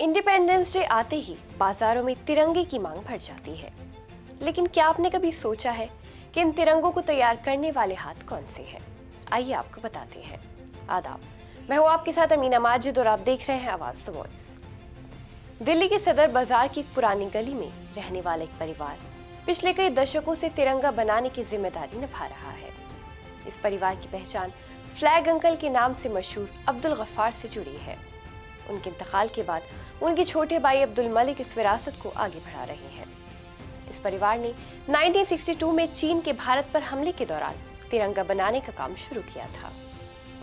Independence day आते ही बाजारों में तिरंगे की मांग बढ़ जाती है। लेकिन क्या आपने कभी सोचा है कि इन तिरंगों को तैयार करने वाले हाथ कौन से हैं? आइए आपको बताते हैं। आदाब, मैं हूँ आपके साथ अमीना माजिद और आप देख रहे हैं आवाज वॉइस। दिल्ली के सदर बाजार की एक पुरानी गली में रहने वाला एक परिवार पिछले कई दशकों से तिरंगा बनाने की जिम्मेदारी निभा रहा है। इस परिवार की पहचान फ्लैग अंकल के नाम से मशहूर अब्दुल गफ्फार से जुड़ी है। उनके इंतकाल के बाद उनके छोटे भाई अब्दुल मलिक इस विरासत को आगे बढ़ा रहे हैं। इस परिवार ने 1962 में चीन के भारत पर हमले के दौरान तिरंगा बनाने का काम शुरू किया था।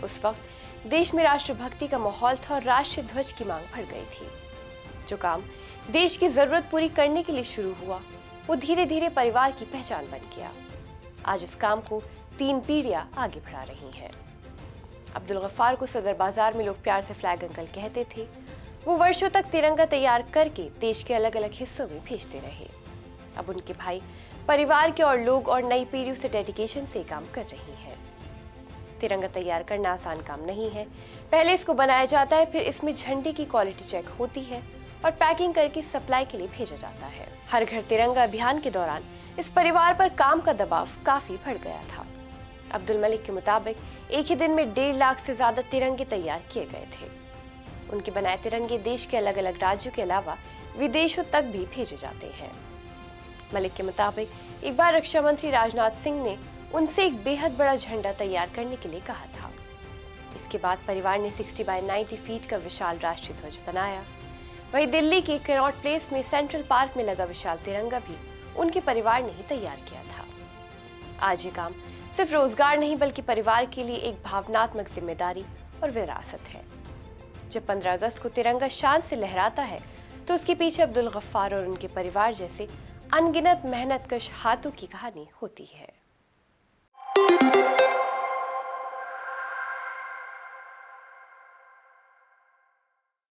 उस वक्त देश में राष्ट्रभक्ति का माहौल था और राष्ट्रीय ध्वज की मांग बढ़ गई थी। जो काम देश की जरूरत पूरी करने के लिए शुरू हुआ, वो धीरे धीरे परिवार की पहचान बन गया। आज इस काम को 3 पीढ़ियां आगे बढ़ा रही हैं। अब्दुल गफ्फार को सदर बाजार में लोग प्यार से फ्लैग अंकल कहते थे। वो वर्षों तक तिरंगा तैयार करके देश के अलग अलग हिस्सों में भेजते रहे। अब उनके भाई, परिवार के और लोग और नई पीढ़ियों से डेडिकेशन से काम कर रही हैं। तिरंगा तैयार करना आसान काम नहीं है। पहले इसको बनाया जाता है, फिर इसमें झंडे की क्वालिटी चेक होती है और पैकिंग करके सप्लाई के लिए भेजा जाता है। हर घर तिरंगा अभियान के दौरान इस परिवार पर काम का दबाव काफी बढ़ गया था। अब्दुल मलिक के मुताबिक एक ही दिन में 1.5 लाख से ज्यादा तिरंगे तैयार किए गए थे। उनके बनाए तिरंगे देश के अलग अलग राज्यों के अलावा विदेशों तक भी भेजे जाते हैं। मलिक के मुताबिक एक बार रक्षा मंत्री राजनाथ सिंह ने उनसे एक बेहद बड़ा झंडा तैयार करने के लिए कहा था। इसके बाद परिवार ने 60 बाय 90 फीट का विशाल राष्ट्रीय ध्वज बनाया। वहीं दिल्ली के कैनॉट प्लेस में सेंट्रल पार्क में लगा विशाल तिरंगा भी उनके परिवार ने ही तैयार किया था। आज ये काम सिर्फ रोजगार नहीं बल्कि परिवार के लिए एक भावनात्मक जिम्मेदारी और विरासत है। जब 15 अगस्त को तिरंगा शान से लहराता है तो उसके पीछे अब्दुल गफ्फार और उनके परिवार जैसे अनगिनत मेहनतकश हाथों की कहानी होती है।